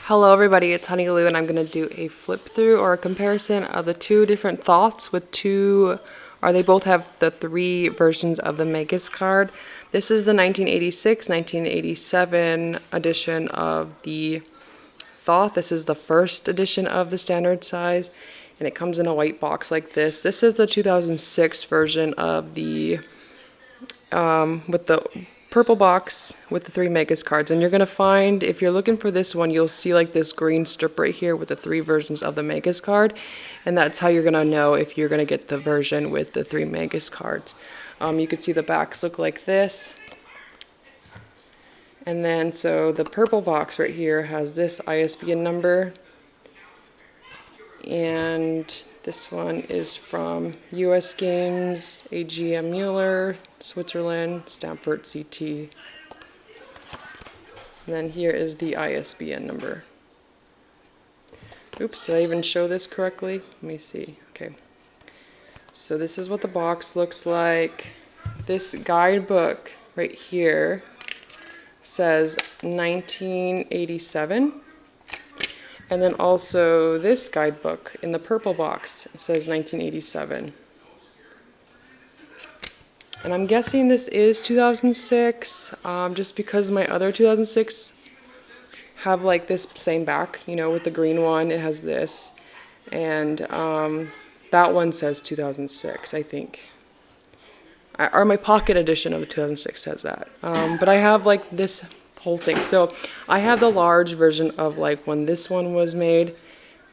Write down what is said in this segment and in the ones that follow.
Hello everybody, it's Honey Lou, and I'm going to do a flip through or a comparison of the two different thoths with they both have the three versions of the Magus card. This is the 1986-1987 edition of the thoth. This is the first edition of the standard size, and it comes in a white box like this. This is the 2006 version of the with the purple box with the three Magus cards, and you're going to find, if you're looking for this one, you'll see like this green strip right here with the three versions of the Magus card, and that's how you're going to know if you're going to get the version with the three Magus cards. You can see the backs look like this, and then so the purple box right here has this ISBN number, and this one is from US Games, AGM Mueller, Switzerland, Stanford CT. And then here is the ISBN number. Oops, did I even show this correctly? Let me see. Okay. So this is what the box looks like. This guidebook right here says 1987. And then also this guidebook in the purple box says 1987. And I'm guessing this is 2006, just because my other 2006 have like this same back, you know, with the green one, it has this. And that one says 2006, I think. Or my pocket edition of the 2006 says that. But I have like this whole thing. So I have the large version of like when this one was made.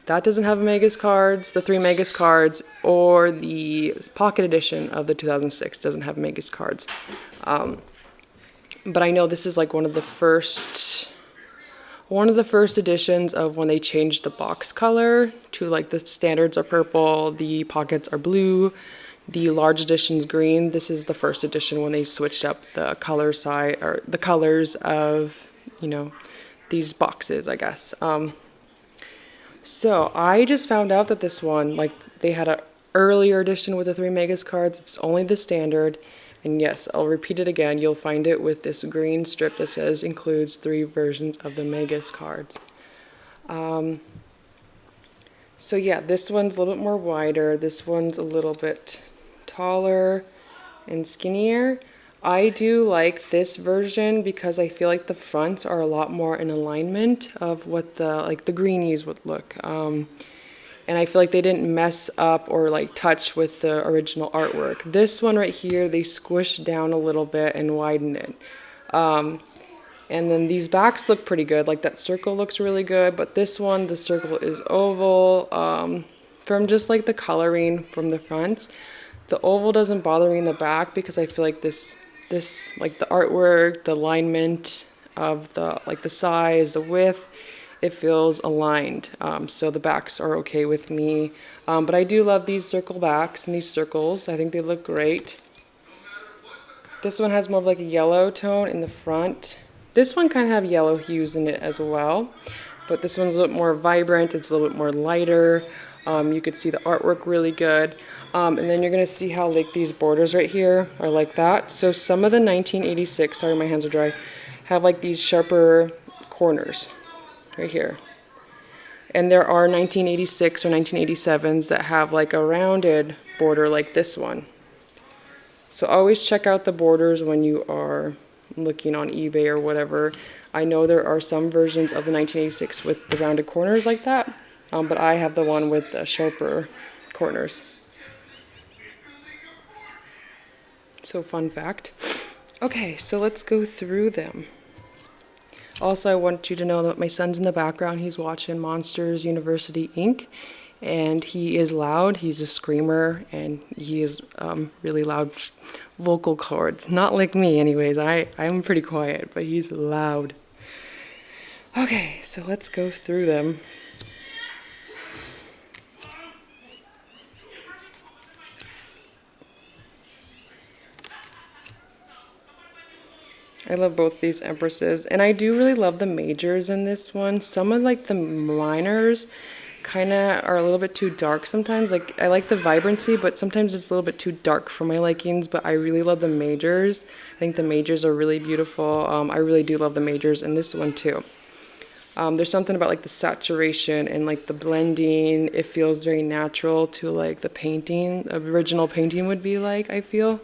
That doesn't have Magus cards, the three Magus cards, or the pocket edition of the 2006 doesn't have Magus cards. But I know this is like one of the first editions of when they changed the box color to like the standards are purple, the pockets are blue, the large edition's green. This is the first edition when they switched up the color side, or the colors of, you know, these boxes, I guess. So I just found out that this one, like, they had an earlier edition with the three Magus cards. It's only the standard. And yes, I'll repeat it again. You'll find it with this green strip that says includes three versions of the Magus cards. So yeah, this one's a little bit more wider. This one's a little bit taller and skinnier. I do like this version because I feel like the fronts are a lot more in alignment of what the greenies would look. And I feel like they didn't mess up or like touch with the original artwork. This one right here, they squished down a little bit and widened it. And then these backs look pretty good. Like that circle looks really good, but this one, the circle is oval. From just like the coloring from the fronts, the oval doesn't bother me in the back because I feel like this like the artwork, the alignment of the size, the width, it feels aligned. So the backs are okay with me. But I do love these circle backs and these circles. I think they look great. This one has more of like a yellow tone in the front. This one kind of have yellow hues in it as well, but this one's a little bit more vibrant. It's a little bit more lighter. You could see the artwork really good. And then you're going to see how like these borders right here are like that. So some of the 1986, sorry my hands are dry, have like these sharper corners right here. And there are 1986 or 1987s that have like a rounded border like this one. So always check out the borders when you are looking on eBay or whatever. I know there are some versions of the 1986 with the rounded corners like that, but I have the one with the sharper corners. So fun fact. Okay, so let's go through them. Also, I want you to know that my son's in the background. He's watching Monsters University Inc. And he is loud. He's a screamer, and he is really loud vocal cords. Not like me anyways. I'm pretty quiet, but he's loud. Okay, so let's go through them. I love both these empresses, and I do really love the majors in this one. Some of like the minors kind of are a little bit too dark sometimes. Like I like the vibrancy, but sometimes it's a little bit too dark for my likings, but I really love the majors. I think the majors are really beautiful. I really do love the majors in this one too. There's something about like the saturation and like the blending. It feels very natural to like the painting, original painting would be like, I feel.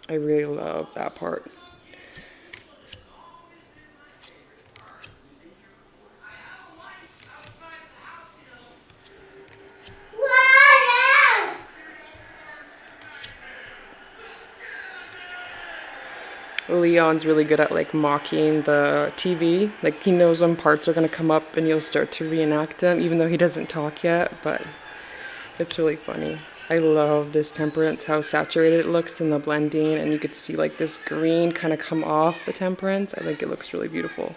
I really love that part. Leon's really good at like mocking the TV. Like he knows when parts are gonna come up and you'll start to reenact them, even though he doesn't talk yet, but it's really funny. I love this temperance, how saturated it looks in the blending, and you could see like this green kind of come off the temperance. I think it looks really beautiful.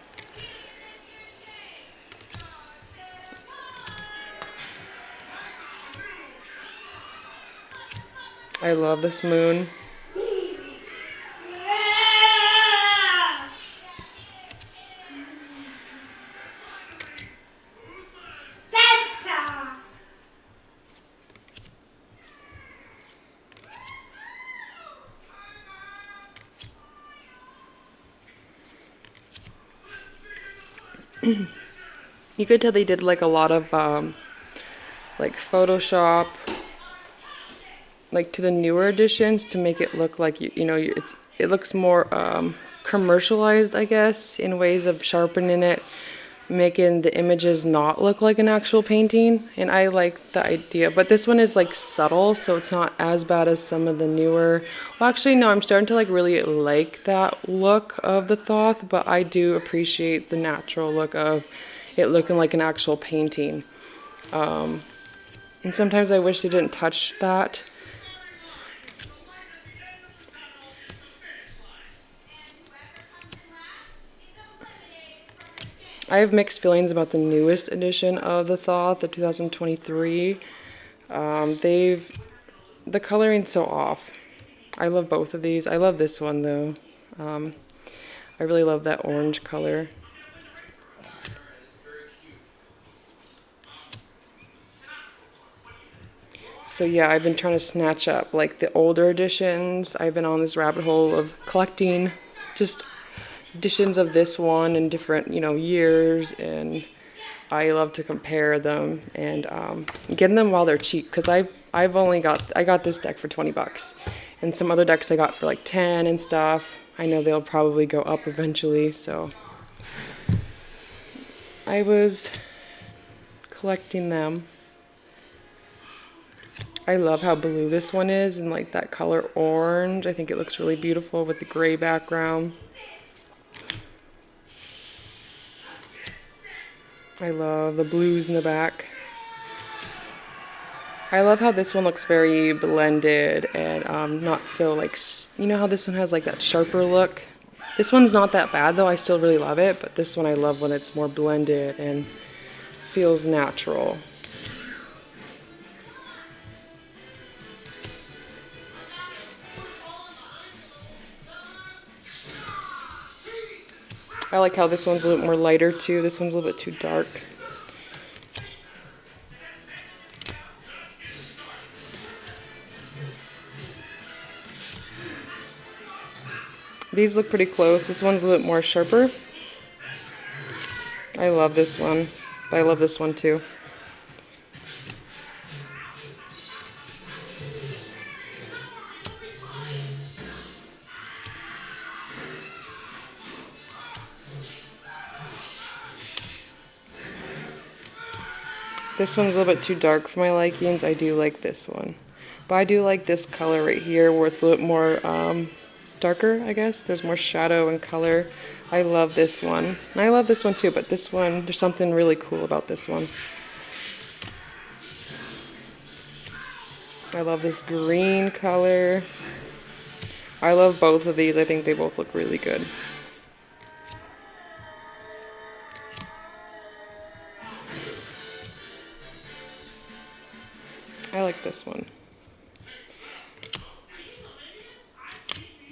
I love this moon. You could tell they did like a lot of like Photoshop, like to the newer editions to make it look like it looks more commercialized, I guess, in ways of sharpening it, making the images not look like an actual painting. And I like the idea, but this one is like subtle, so it's not as bad as some of the newer. Well, actually, no, I'm starting to like really like that look of the thoth, but I do appreciate the natural look of it looking like an actual painting. And sometimes I wish they didn't touch that. I have mixed feelings about the newest edition of the thoth, the 2023. The coloring's so off. I love both of these. I love this one though. I really love that orange color. So yeah, I've been trying to snatch up like the older editions. I've been on this rabbit hole of collecting just editions of this one in different, years, and I love to compare them and getting them while they're cheap, because I got this deck for 20 bucks, and some other decks I got for like 10 and stuff. I know they'll probably go up eventually, so I was collecting them. I love how blue this one is and like that color orange. I think it looks really beautiful with the gray background. I love the blues in the back. I love how this one looks very blended and not so like, how this one has like that sharper look. This one's not that bad though, I still really love it, but this one I love when it's more blended and feels natural. I like how this one's a little more lighter too. This one's a little bit too dark. These look pretty close. This one's a little bit more sharper. I love this one, but I love this one too. This one's a little bit too dark for my likings. I do like this one. But I do like this color right here where it's a little bit more darker, I guess. There's more shadow and color. I love this one. And I love this one too, but this one, there's something really cool about this one. I love this green color. I love both of these. I think they both look really good. I like this one.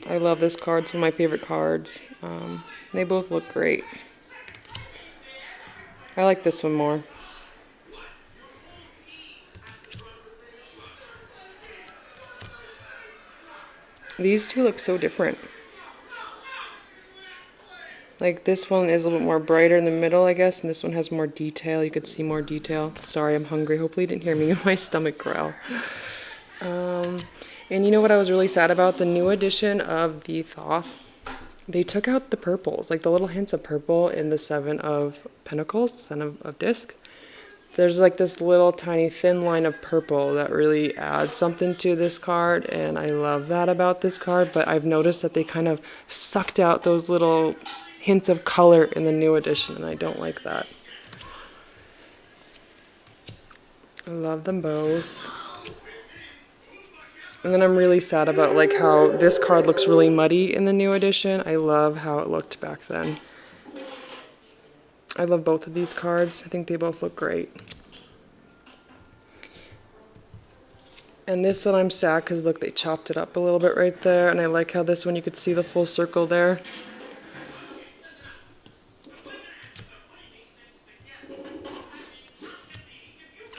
I love this card. It's one of my favorite cards. They both look great. I like this one more. These two look so different. Like this one is a little bit more brighter in the middle, I guess, and this one has more detail. You could see more detail. Sorry, I'm hungry. Hopefully you didn't hear me in my stomach growl. And you know what I was really sad about? The new edition of the Thoth, they took out the purples, like the little hints of purple in the Seven of Pentacles, the Seven of Discs. There's like this little tiny thin line of purple that really adds something to this card, and I love that about this card, but I've noticed that they kind of sucked out those little hints of color in the new edition, and I don't like that. I love them both. And then I'm really sad about like how this card looks really muddy in the new edition. I love how it looked back then. I love both of these cards. I think they both look great. And this one I'm sad because look, they chopped it up a little bit right there. And I like how this one you could see the full circle there.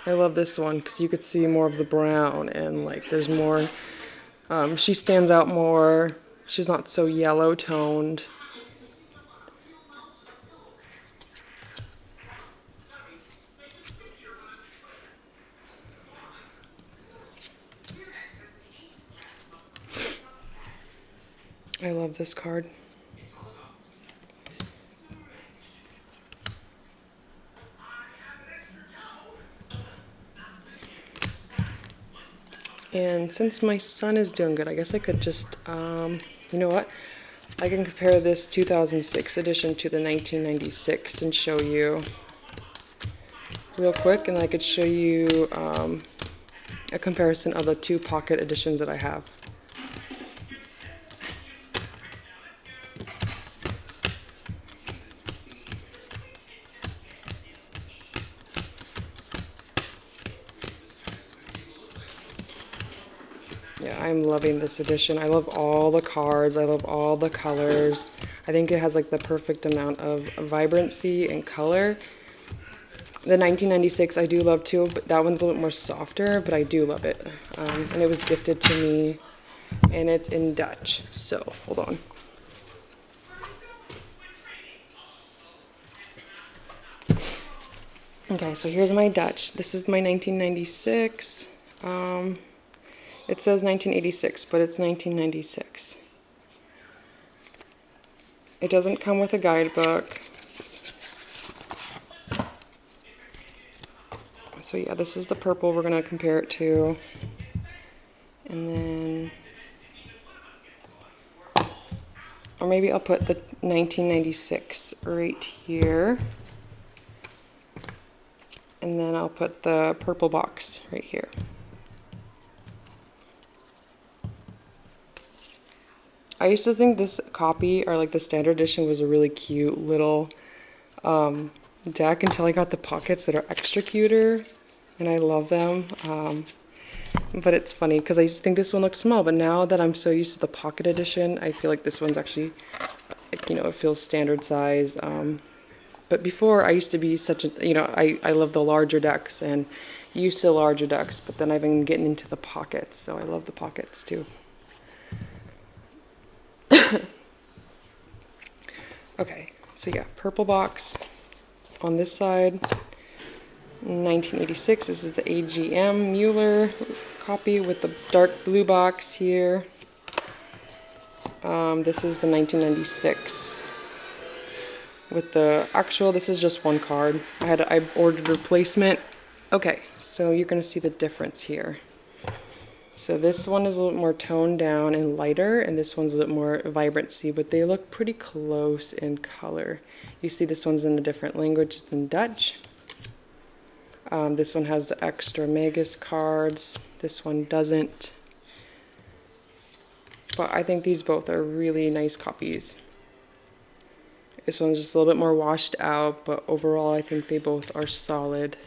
I love this one because you could see more of the brown and like there's more, she stands out more. She's not so yellow toned. I love this card. And since my son is doing good, I guess I could just, you know what? I can compare this 2006 edition to the 1996 and show you real quick, and I could show you a comparison of the two pocket editions that I have. Yeah, I'm loving this edition. I love all the cards. I love all the colors. I think it has like the perfect amount of vibrancy and color. The 1996 I do love too, but that one's a little more softer, but I do love it. And it was gifted to me, and it's in Dutch. So, hold on. Okay, so here's my Dutch. This is my 1996. It says 1986, but it's 1996. It doesn't come with a guidebook. So yeah, this is the purple we're going to compare it to. And then, or maybe I'll put the 1996 right here. And then I'll put the purple box right here. I used to think this copy, or like the standard edition, was a really cute little deck until I got the pockets that are extra cuter, and I love them. But it's funny because I used to think this one looked small, but now that I'm so used to the pocket edition, I feel like this one's actually, like, you know, it feels standard size. But before, I used to be such a, you know, I love the larger decks and used to larger decks, but then I've been getting into the pockets, so I love the pockets too. Okay, so yeah, purple box on this side, 1986. This is the AGM Mueller copy with the dark blue box here. This is the 1996 with the actual, this is just one card. I ordered replacement. Okay, so you're gonna see the difference here. So this one is a little more toned down and lighter, and this one's a little more vibrancy, but they look pretty close in color. You see this one's in a different language than Dutch. This one has the extra Magus cards. This one doesn't. But I think these both are really nice copies. This one's just a little bit more washed out, but overall I think they both are solid.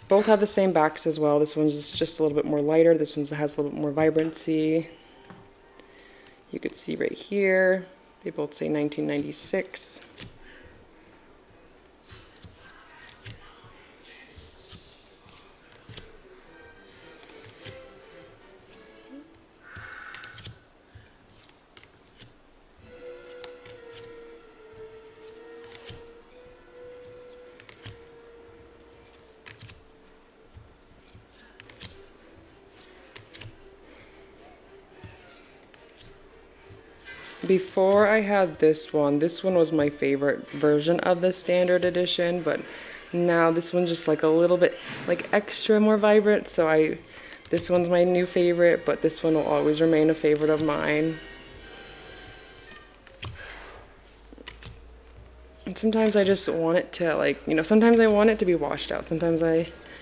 Both have the same backs as well. This one's just a little bit more lighter. This one has a little bit more vibrancy. You could see right here, they both say 1996. before I had this one was my favorite version of the standard edition, but now this one's just like a little bit like extra more vibrant, so this one's my new favorite, but this one will always remain a favorite of mine. And sometimes I just want it to, like, you know, sometimes I want it to be washed out. Sometimes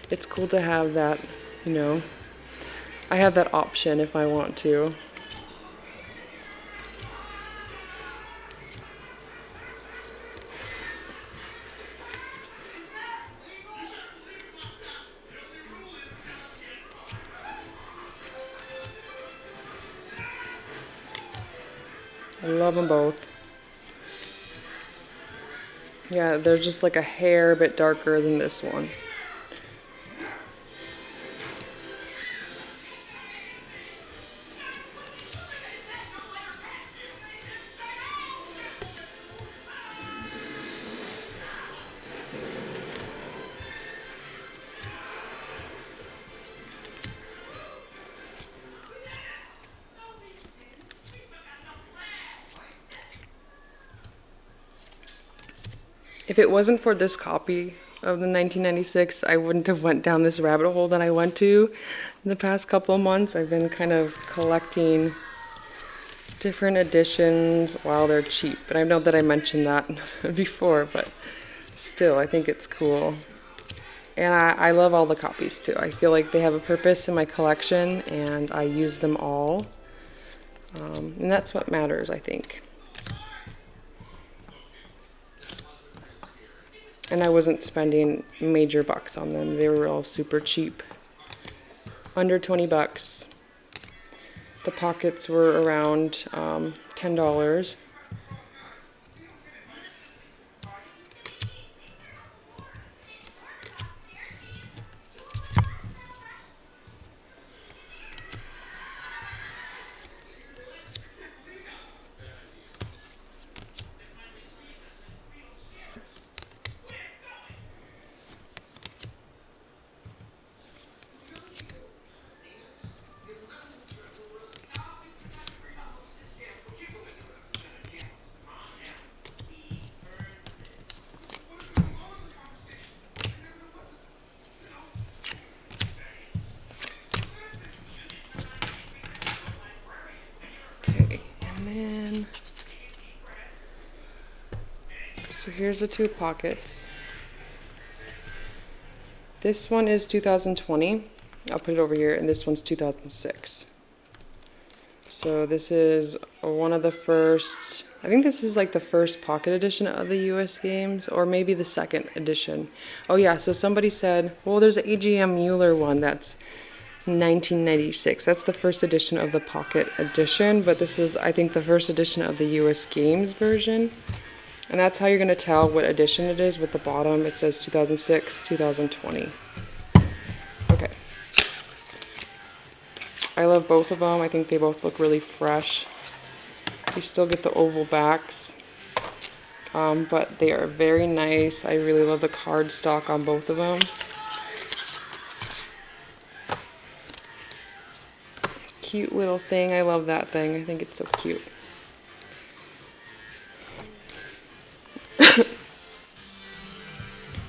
it's cool to have that, you know, I have that option if I want to. I love them both. Yeah, they're just like a hair bit darker than this one. If it wasn't for this copy of the 1996, I wouldn't have went down this rabbit hole that I went to in the past couple of months. I've been kind of collecting different editions while they're cheap. And I know that I mentioned that before, but still, I think it's cool. And I love all the copies too. I feel like they have a purpose in my collection and I use them all. And that's what matters, I think. And I wasn't spending major bucks on them. They were all super cheap. Under 20 bucks. The pockets were around $10. So here's the two pockets. This one is 2020. I'll put it over here, and this one's 2006. So this is one of the first, I think this is like the first pocket edition of the US games, or maybe the second edition. Oh yeah, so somebody said, well, there's an AGM Mueller one that's 1996. That's the first edition of the pocket edition, but this is, I think, the first edition of the US games version. And that's how you're going to tell what edition it is. With the bottom, it says 2006, 2020. Okay. I love both of them. I think they both look really fresh. You still get the oval backs, but they are very nice. I really love the cardstock on both of them. Cute little thing. I love that thing. I think it's so cute.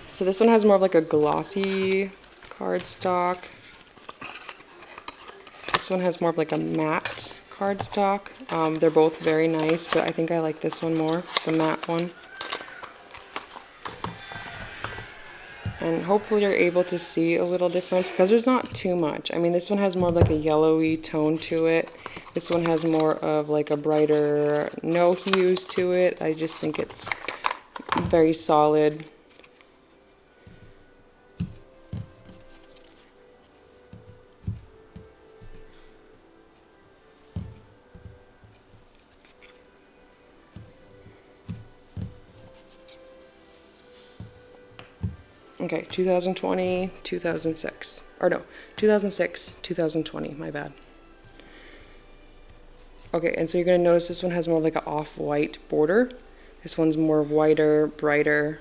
So this one has more of like a glossy cardstock. This one has more of like a matte cardstock. They're both very nice, but I think I like this one more, the matte one. And hopefully you're able to see a little difference because there's not too much. I mean, this one has more like a yellowy tone to it. This one has more of like a brighter no hues to it. I just think it's very solid. Okay, 2020, 2006. Or no, 2006, 2020, my bad. Okay, and so you're going to notice this one has more like an off-white border. This one's more whiter, brighter.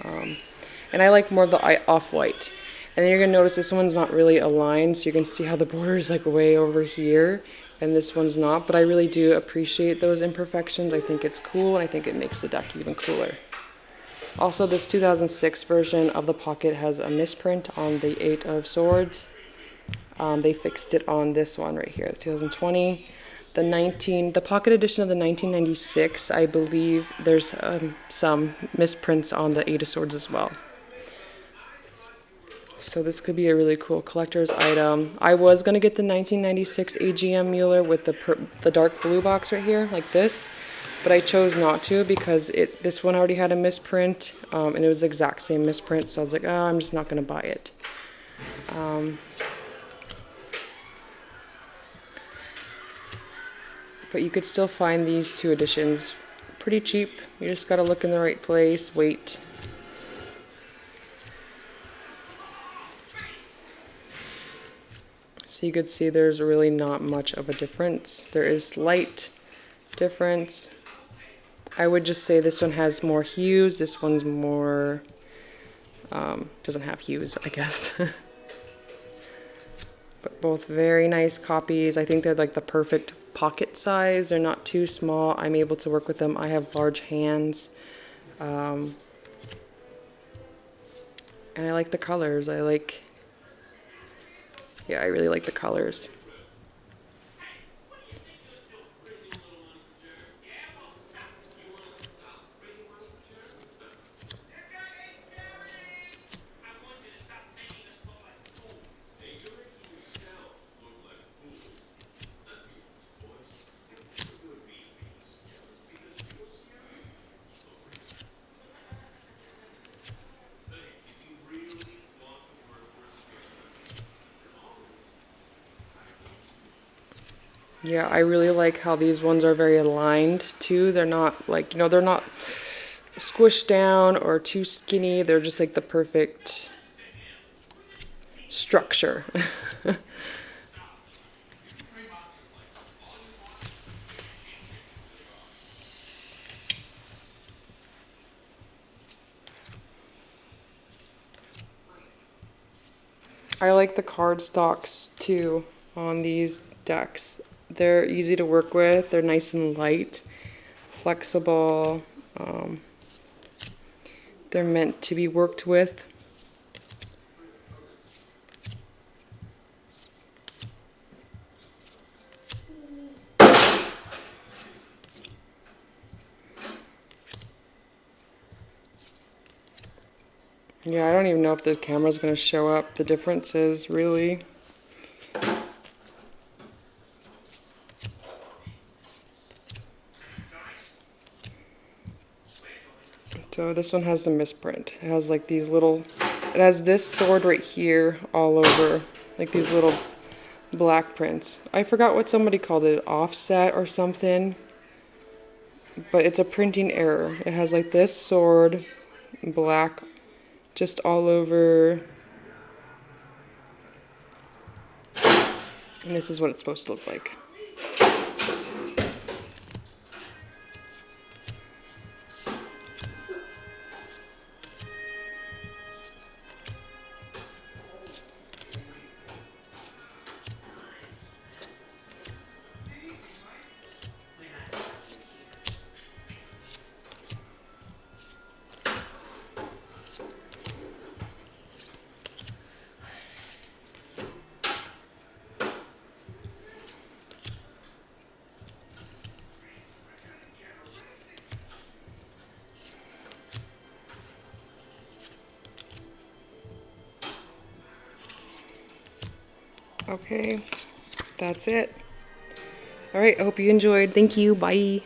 And I like more of the off-white. And then you're going to notice this one's not really aligned, so you can see how the border is like way over here. and this one's not, but I really do appreciate those imperfections. I think it's cool, and I think it makes the deck even cooler. Also, this 2006 version of the pocket has a misprint on the 8 of Swords. They fixed it on this one right here, the 2020. The pocket edition of the 1996, I believe there's some misprints on the 8 of Swords as well. So this could be a really cool collector's item. I was going to get the 1996 AGM Mueller with the dark blue box right here, like this, but I chose not to because this one already had a misprint, and it was the exact same misprint, so I was like, oh, I'm just not going to buy it. But you could still find these 2 editions pretty cheap. You just got to look in the right place, wait. So you could see there's really not much of a difference. There is slight difference. I would just say this one has more hues. This one's more, doesn't have hues, I guess. But both very nice copies. I think they're like the perfect pocket size. They're not too small. I'm able to work with them. I have large hands. And I like the colors. Yeah, I really like the colors. Yeah, I really like how these ones are very aligned too. They're not like, they're not squished down or too skinny. They're just like the perfect structure. I like the cardstocks too on these decks. They're easy to work with. They're nice and light, flexible. They're meant to be worked with. Yeah, I don't even know if the camera's going to show up the differences, really. So this one has the misprint. It has like these little, it has this sword right here all over, like these little black prints. I forgot what somebody called it, offset or something, but it's a printing error. It has like this sword, black, just all over. And this is what it's supposed to look like. Okay, that's it. All right, I hope you enjoyed. Thank you. Bye.